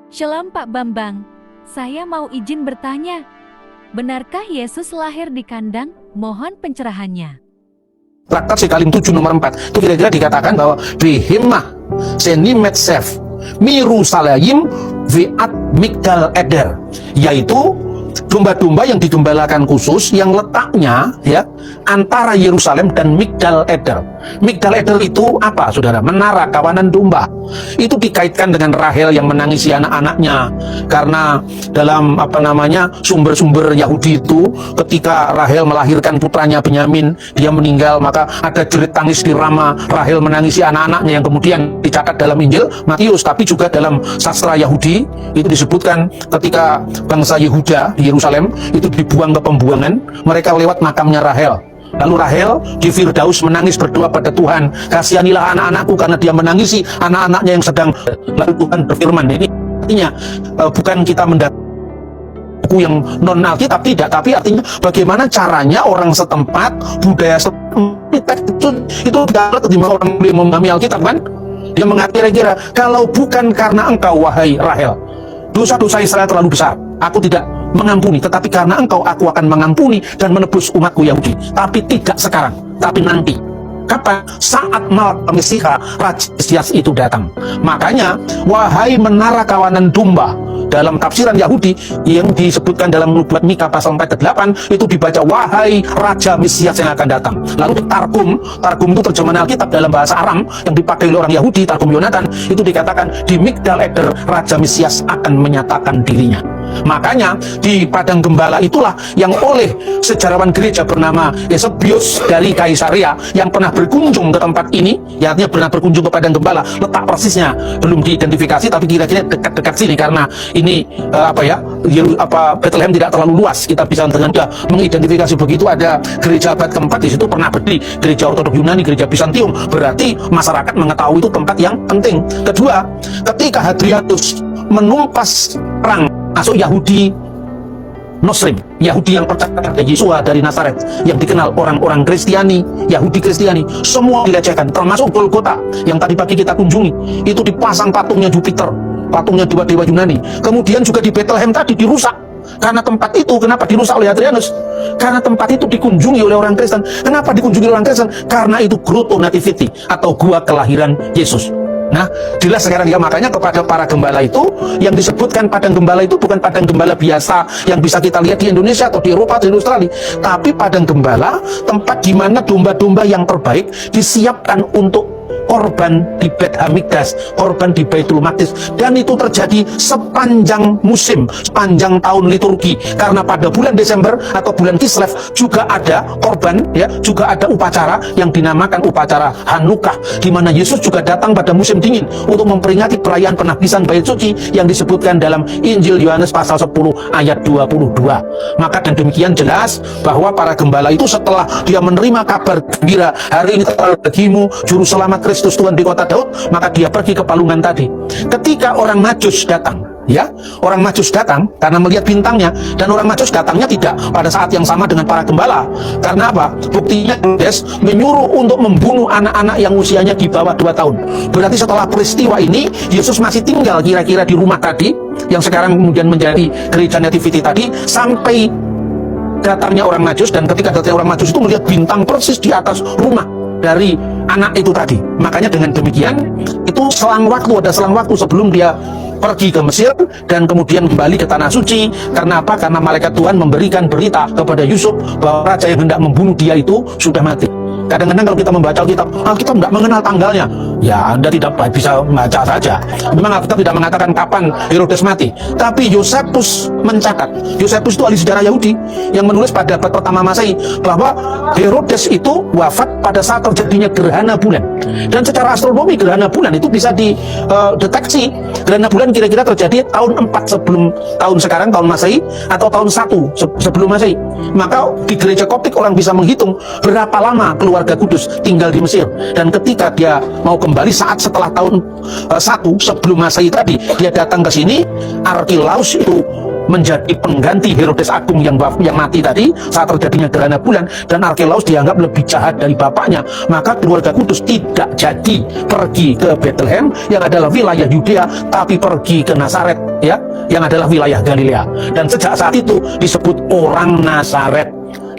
Shalom Pak Bambang, saya mau izin bertanya. Benarkah Yesus lahir di kandang? Mohon pencerahannya. Traktat Sekalim 7 nomor 4 itu kira-kira dikatakan bahwa Behemah Senimet Sef Mirusalayim Veat Migdal Eder, yaitu domba-domba yang digembalakan khusus yang letaknya ya antara Yerusalem dan Migdal Eder. Migdal Eder itu apa, saudara? Menara kawanan domba. Itu dikaitkan dengan Rahel yang menangisi anak-anaknya, karena dalam sumber-sumber Yahudi itu ketika Rahel melahirkan putranya Benyamin, dia meninggal, maka ada jerit tangis di Rama, Rahel menangisi anak-anaknya, yang kemudian dicatat dalam Injil Matius. Tapi juga dalam sastra Yahudi itu disebutkan ketika bangsa Yehuda di Yerusalem itu dibuang ke pembuangan, mereka lewat makamnya Rahel. Lalu Rahel di Firdaus menangis berdoa pada Tuhan, kasihanilah anak-anakku karena dia menangisi anak-anaknya yang sedang. Lalu Tuhan berfirman, ini artinya bukan kita buku yang non Alkitab, tidak, tapi artinya bagaimana caranya orang setempat, budaya setempat itu dapat di orang yang memahami Alkitab, kan? Dia mengatakan kira-kira, kalau bukan karena engkau wahai Rahel, dosa-dosa Israel terlalu besar, aku tidak mengampuni, tetapi karena engkau aku akan mengampuni dan menebus umatku Yahudi. Tapi tidak sekarang, tapi nanti. Kapan? Saat Mesiha Raja Mesias itu datang. Makanya, wahai menara kawanan domba, dalam tafsiran Yahudi yang disebutkan dalam nubuat Mika pasal 4-8 itu dibaca wahai Raja Mesias yang akan datang. Lalu Targum itu terjemahan Alkitab dalam bahasa Aram yang dipakai oleh orang Yahudi, Targum Yonatan, itu dikatakan di Migdal Eder Raja Mesias akan menyatakan dirinya. Makanya di Padang Gembala itulah yang oleh sejarawan gereja bernama Eusebius dari Kaisaria yang pernah berkunjung ke tempat ini, ya, artinya pernah berkunjung ke Padang Gembala. Letak persisnya belum diidentifikasi, tapi kira-kira dekat-dekat sini, karena ini Bethlehem tidak terlalu luas, kita bisa dengan mudah mengidentifikasi. Begitu ada gereja abad keempat di situ pernah berdiri, gereja Ortodok Yunani, gereja Bizantium, berarti masyarakat mengetahui itu tempat yang penting. Kedua, ketika Hadrianus menumpas perang masuk Yahudi Nosrim, Yahudi yang percaya pada Yesua dari Nazaret, yang dikenal orang-orang Kristiani, Yahudi Kristiani, semua dilecehkan, termasuk Golgota yang tadi pagi kita kunjungi. Itu dipasang patungnya Jupiter, patungnya dewa-dewa Yunani. Kemudian juga di Bethlehem tadi dirusak. Karena tempat itu, kenapa dirusak oleh Hadrianus? Karena tempat itu dikunjungi oleh orang Kristen. Kenapa dikunjungi oleh orang Kristen? Karena itu Grotto Nativity atau gua kelahiran Yesus. Nah, jelas sekarang ya, makanya kepada para gembala itu yang disebutkan padang gembala itu bukan padang gembala biasa yang bisa kita lihat di Indonesia atau di Eropa atau di Australia, tapi padang gembala tempat di mana domba-domba yang terbaik disiapkan untuk korban di Bet Hamikdas, korban di Baitul Maqdis, dan itu terjadi sepanjang musim, sepanjang tahun liturgi. Karena pada bulan Desember atau bulan Kislev juga ada korban, ya, juga ada upacara yang dinamakan upacara Hanukah, di mana Yesus juga datang pada musim dingin untuk memperingati perayaan penabisan Bait Suci yang disebutkan dalam Injil Yohanes pasal 10 ayat 22. Maka dan demikian jelas bahwa para gembala itu setelah dia menerima kabar gembira, hari ini telah bagimu juru selamat Kristus Tuhan di kota Daud, maka dia pergi ke palungan tadi. Ketika orang Majus datang, ya, orang Majus datang karena melihat bintangnya, dan orang Majus datangnya tidak pada saat yang sama dengan para gembala. Karena apa? Buktinya Herodes menyuruh untuk membunuh anak-anak yang usianya di bawah 2 tahun. Berarti setelah peristiwa ini Yesus masih tinggal kira-kira di rumah tadi yang sekarang kemudian menjadi gereja Nativity tadi, sampai datangnya orang Majus. Dan ketika datangnya orang Majus itu melihat bintang persis di atas rumah dari anak itu tadi. Makanya dengan demikian itu selang waktu sebelum dia pergi ke Mesir dan kemudian kembali ke tanah suci. Karena apa? Karena malaikat Tuhan memberikan berita kepada Yusuf bahwa raja yang hendak membunuh dia itu sudah mati. Kadang-kadang kalau kita membaca Alkitab tidak mengenal tanggalnya. Ya, Anda tidak bisa membaca saja. Memang Alkitab tidak mengatakan kapan Herodes mati. Tapi Yosefus mencatat. Yosefus itu ahli sejarah Yahudi yang menulis pada abad pertama Masehi bahwa Herodes itu wafat pada saat terjadinya gerhana bulan. Dan secara astronomi gerhana bulan itu bisa dideteksi. Gerhana bulan kira-kira terjadi tahun 4 sebelum tahun sekarang, tahun Masehi, atau tahun 1 sebelum Masehi. Maka di gereja Koptik orang bisa menghitung berapa lama keluarga Kudus tinggal di Mesir. Dan ketika dia mau kembali saat setelah tahun 1 sebelum Masehi tadi, dia datang ke sini. Arkilaus itu menjadi pengganti Herodes Agung yang mati tadi saat terjadinya gerhana bulan, dan Arkelaus dianggap lebih jahat dari bapaknya, maka keluarga kudus tidak jadi pergi ke Bethlehem yang adalah wilayah Yudea, tapi pergi ke Nazaret, ya, yang adalah wilayah Galilea. Dan sejak saat itu disebut orang Nazaret.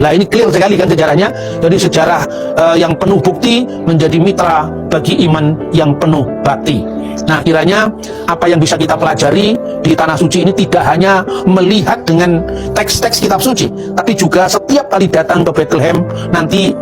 Nah, ini clear sekali kan sejarahnya. Jadi sejarah yang penuh bukti menjadi mitra bagi iman yang penuh bakti. Nah, kiranya apa yang bisa kita pelajari di Tanah Suci ini tidak hanya melihat dengan teks-teks kitab suci, tapi juga setiap kali datang ke Bethlehem nanti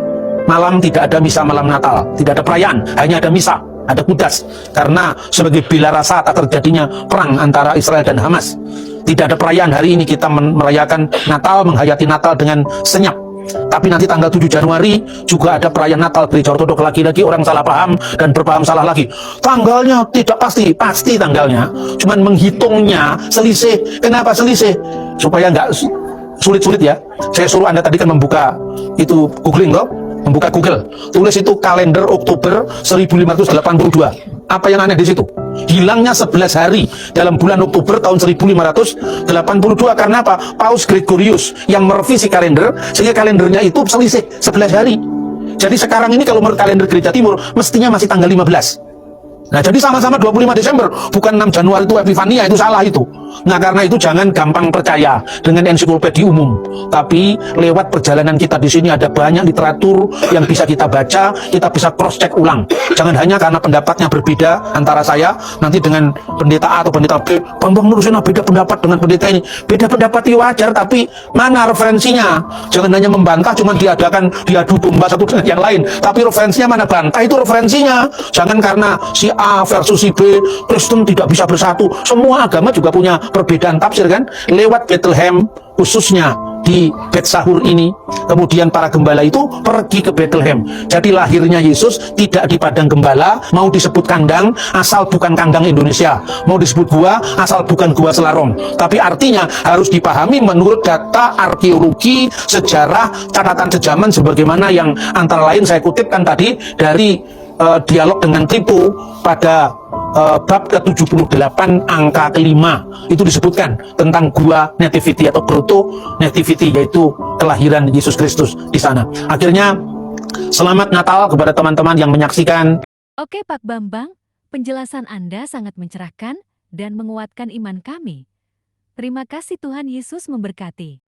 malam tidak ada misa malam Natal, tidak ada perayaan, hanya ada misa, ada kudas, karena sebagai bela rasa tak terjadinya perang antara Israel dan Hamas. Tidak ada perayaan hari ini, kita merayakan Natal, menghayati Natal dengan senyap. Tapi nanti tanggal 7 Januari juga ada perayaan Natal Gereja Ortodok. Lagi-lagi orang salah paham dan berpaham salah lagi. Tanggalnya tidak pasti, pasti tanggalnya. Cuman menghitungnya selisih. Kenapa selisih? Supaya nggak sulit-sulit ya. Saya suruh Anda tadi kan membuka itu googling loh. Membuka Google, tulis itu kalender Oktober 1582. Apa yang aneh di situ? Hilangnya 11 hari dalam bulan Oktober tahun 1582. Karena apa? Paus Gregorius yang merevisi kalender, sehingga kalendernya itu selisih 11 hari. Jadi sekarang ini kalau menurut kalender Gereja Timur mestinya masih tanggal 15. Nah, jadi sama-sama 25 Desember, bukan 6 Januari itu Epifania, itu salah itu. Nah, karena itu jangan gampang percaya dengan ensiklopedi umum. Tapi lewat perjalanan kita di sini ada banyak literatur yang bisa kita baca, kita bisa cross check ulang. Jangan hanya karena pendapatnya berbeda antara saya nanti dengan pendeta A atau pendeta B, Bambang Nurusena beda pendapat dengan pendeta ini. Beda pendapat itu wajar, tapi mana referensinya? Jangan hanya membantah, cuma diadu domba satu dengan yang lain. Tapi referensinya mana? Bantah itu referensinya. Jangan karena si A versus si B, Kristen tidak bisa bersatu. Semua agama juga punya perbedaan tafsir kan. Lewat Bethlehem, khususnya di Bet Sahur ini, kemudian para gembala itu pergi ke Bethlehem. Jadi lahirnya Yesus tidak di padang gembala, mau disebut kandang asal bukan kandang Indonesia, mau disebut gua asal bukan gua Selarong. Tapi artinya harus dipahami menurut data arkeologi, sejarah, catatan sejaman, sebagaimana yang antara lain saya kutipkan tadi dari dialog dengan Tripu pada bab ke-78 angka kelima. Itu disebutkan tentang gua nativity atau grotto nativity, yaitu kelahiran Yesus Kristus di sana. Akhirnya selamat Natal kepada teman-teman yang menyaksikan. Oke Pak Bambang, penjelasan Anda sangat mencerahkan dan menguatkan iman kami. Terima kasih, Tuhan Yesus memberkati.